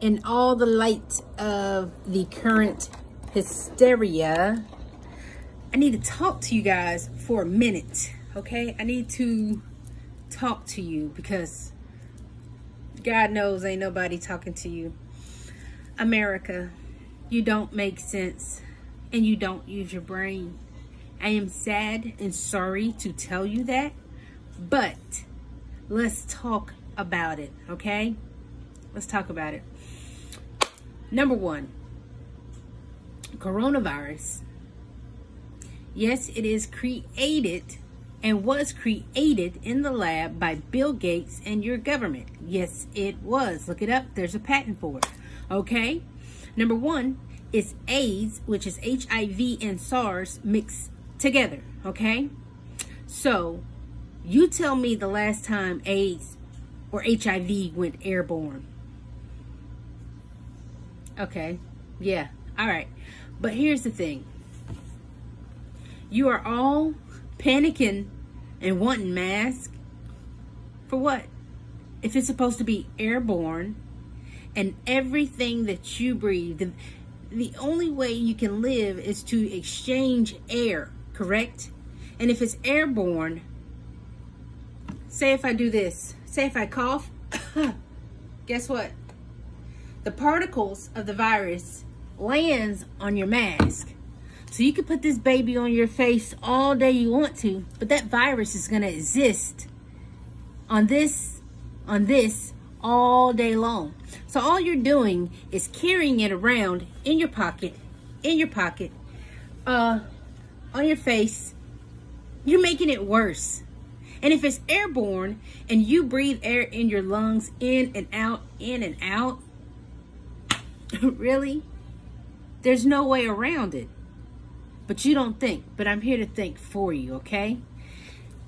In all the light of the current hysteria, I need to talk to you guys for a minute, okay? I need to talk to you because God knows ain't nobody talking to you. America, you don't make sense and you don't use your brain. I am sad and sorry to tell you that, but let's talk about it, okay? Let's talk about it. Number one, coronavirus. Yes, it is created and was created in the lab by Bill Gates and your government. Yes, it was. Look it up. There's a patent for it. Okay? Number one is AIDS, which is HIV and SARS mixed together. Okay? So, you tell me the last time AIDS or HIV went airborne. Okay. Yeah. All right. But here's the thing. You are all panicking and wanting masks. For what? If it's supposed to be airborne and everything that you breathe, the only way you can live is to exchange air, correct? And if it's airborne, say if I do this, say if I cough, guess what? The particles of the virus lands on your mask. So you can put this baby on your face all day you want to, but that virus is going to exist on this all day long. So all you're doing is carrying it around in your pocket, on your face. You're making it worse. And if it's airborne and you breathe air in your lungs, in and out, really? There's no way around it. But you don't think. But I'm here to think for you, okay?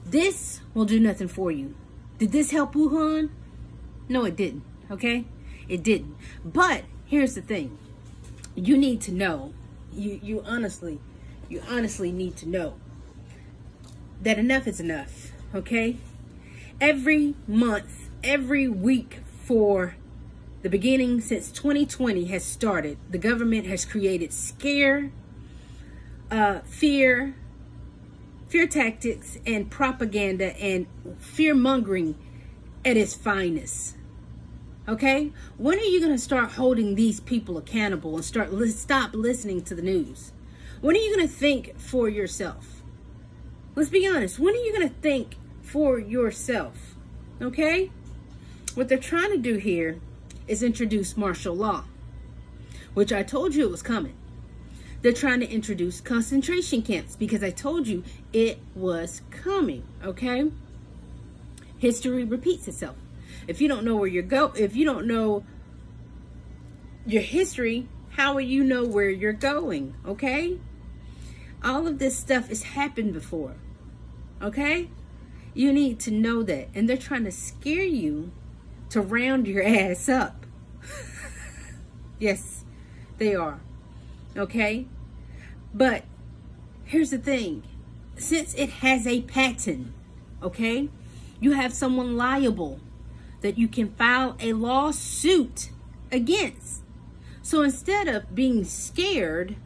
This will do nothing for you. Did this help Wuhan? No, it didn't, okay? It didn't. But here's the thing. You need to know. You honestly need to know that enough is enough, okay? Every month, every week for the beginning since 2020 has started, the government has created fear tactics and propaganda and fear mongering at its finest. Okay? When are you going to start holding these people accountable and stop listening to the news? When are you going to think for yourself? Let's be honest. When are you going to think for yourself? Okay? What they're trying to do here is introduce martial law, which I told you it was coming. They're trying to introduce concentration camps because I told you it was coming, okay? History repeats itself. If you don't know if you don't know your history, how will you know where you're going, okay? All of this stuff has happened before, okay? You need to know that. And they're trying to scare you to round your ass up. Yes, they are. Okay? But here's the thing. Since it has a patent, okay, you have someone liable that you can file a lawsuit against. So instead of being scared,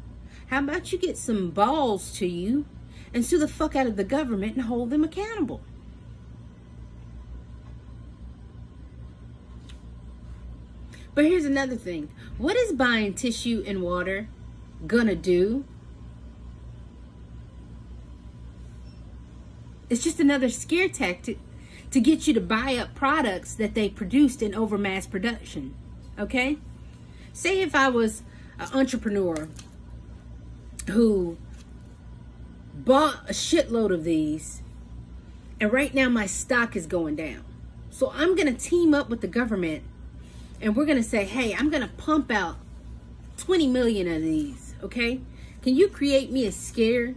how about you get some balls to you and sue the fuck out of the government and hold them accountable? But here's another thing. What is buying tissue and water gonna do? It's just another scare tactic to get you to buy up products that they produced in over mass production. Okay? Say if I was an entrepreneur who bought a shitload of these and right now my stock is going down. So I'm gonna team up with the government and we're going to say, hey, I'm going to pump out 20 million of these, okay? Can you create me a scare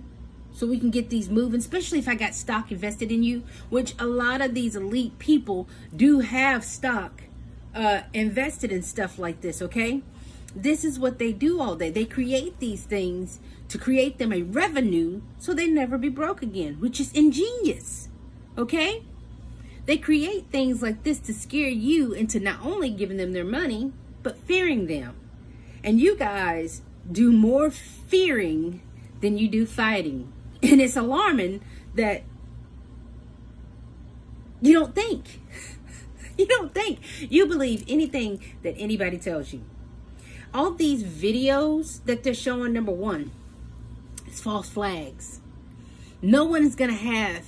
so we can get these moving, especially if I got stock invested in you, which a lot of these elite people do have stock invested in stuff like this, okay? This is what they do all day. They create these things to create them a revenue so they never be broke again, which is ingenious, okay? They create things like this to scare you into not only giving them their money, but fearing them. And you guys do more fearing than you do fighting. And it's alarming that you don't think. You don't think. You believe anything that anybody tells you. All these videos that they're showing, number one, is false flags. No one is going to have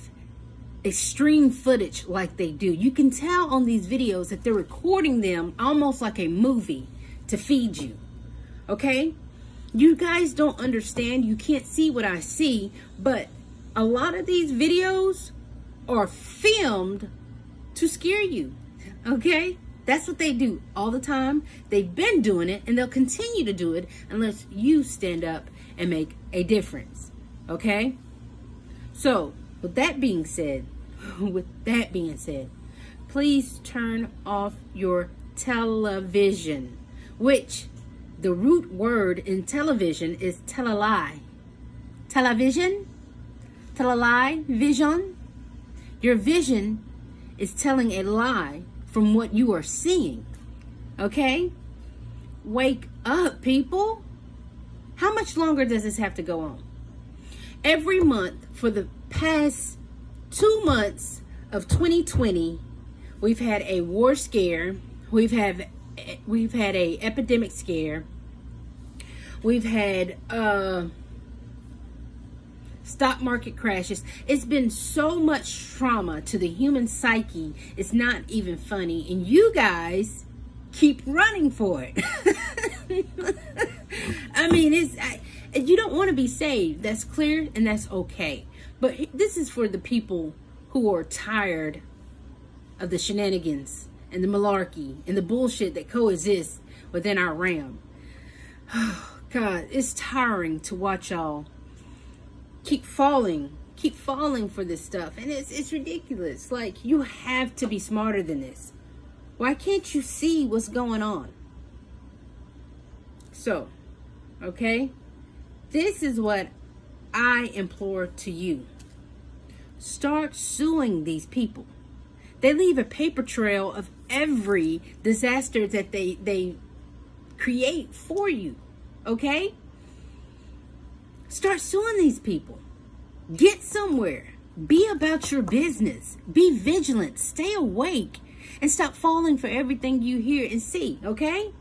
extreme footage like they do. You can tell on these videos that they're recording them almost like a movie to feed you. Okay? You guys don't understand. You can't see what I see, but a lot of these videos are filmed to scare you. Okay? That's what they do all the time. They've been doing it, and they'll continue to do it unless you stand up and make a difference. Okay? So, with that being said, please turn off your television, which the root word in television is telelie. Television? Telelie? Vision? Your vision is telling a lie from what you are seeing. Okay? Wake up, people. How much longer does this have to go on? Every month for the past 2 months of 2020, we've had a war scare. We've had a epidemic scare. We've had stock market crashes. It's been so much trauma to the human psyche. It's not even funny. And you guys keep running for it. I mean, you don't want to be saved. That's clear, and that's okay. But this is for the people who are tired of the shenanigans and the malarkey and the bullshit that coexists within our realm. Oh, God, it's tiring to watch y'all keep falling for this stuff. And it's ridiculous. Like, you have to be smarter than this. Why can't you see what's going on? So, okay, this is what I implore to you. Start suing these people. They leave a paper trail of every disaster that they create for you. Okay? Start suing these people. Get somewhere. Be about your business. Be vigilant. Stay awake. And stop falling for everything you hear and see. Okay?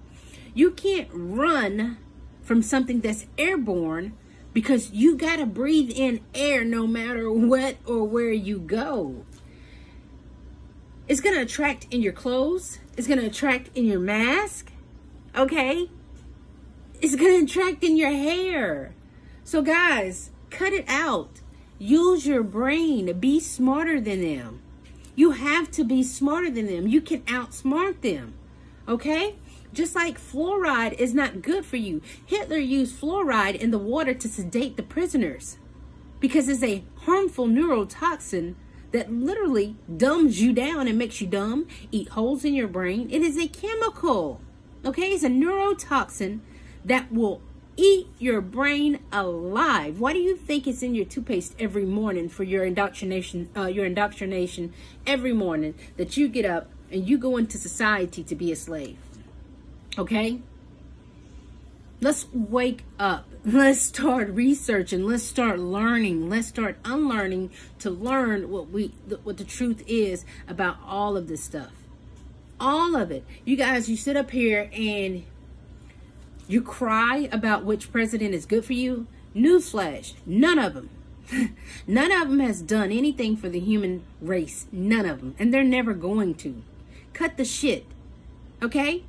You can't run from something that's airborne, because you got to breathe in air no matter what or where you go. It's going to attract in your clothes. It's going to attract in your mask. Okay? It's going to attract in your hair. So guys, cut it out. Use your brain. Be smarter than them. You have to be smarter than them. You can outsmart them. Okay? Just like fluoride is not good for you. Hitler used fluoride in the water to sedate the prisoners because it's a harmful neurotoxin that literally dumbs you down and makes you dumb, eat holes in your brain. It is a chemical. Okay? It's a neurotoxin that will eat your brain alive. Why do you think it's in your toothpaste every morning for your indoctrination every morning that you get up and you go into society to be a slave? Okay? Let's wake up. Let's start researching. Let's start learning. Let's start unlearning to learn what the truth is about all of this stuff. All of it. You guys, you sit up here and you cry about which president is good for you. Newsflash, none of them. None of them has done anything for the human race. None of them. And they're never going to. Cut the shit. Okay?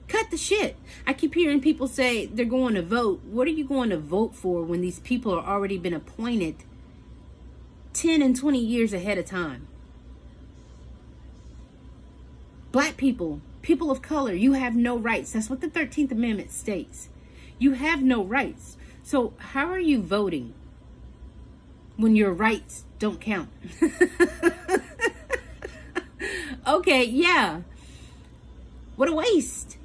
Cut the shit. I keep hearing people say they're going to vote. What are you going to vote for when these people are already been appointed 10 and 20 years ahead of time? Black people, people of color, you have no rights. That's what the 13th Amendment states. You have no rights. So how are you voting when your rights don't count? Okay, yeah. What a waste.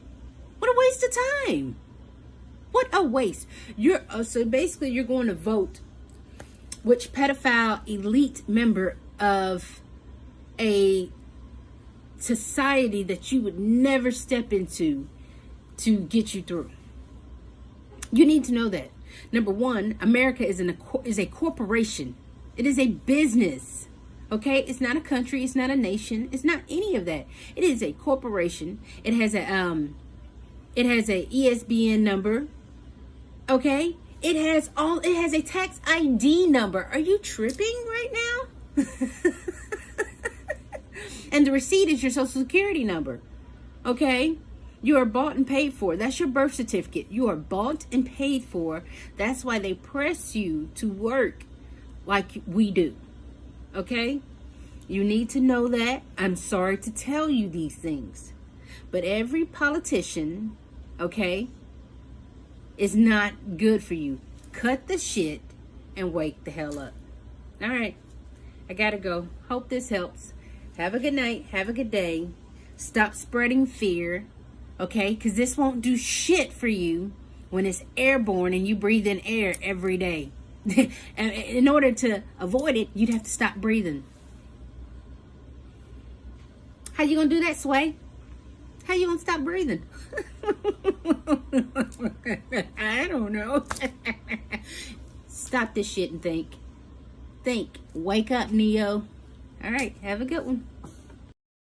What a waste of time. What a waste. So basically you're going to vote which pedophile elite member of a society that you would never step into to get you through. You need to know that. Number one, America is a corporation. It is a business. Okay, it's not a country. It's not a nation. It's not any of that. It is a corporation. It has a ESBN number. Okay, it has a tax ID number. Are you tripping right now? And the receipt is your social security number. Okay, you are bought and paid for. That's your birth certificate. You are bought and paid for. That's why they press you to work like we do. Okay, you need to know that. I'm sorry to tell you these things, but every politician, okay, is not good for you. Cut the shit and wake the hell up. All right, I gotta go. Hope this helps. Have a good night. Have a good day. Stop spreading fear, okay? Because this won't do shit for you when it's airborne and you breathe in air every day. And in order to avoid it, you'd have to stop breathing. How you gonna do that, Sway? How you gonna stop breathing? I don't know. Stop this shit and think. Think. Wake up, Neo. All right, have a good one.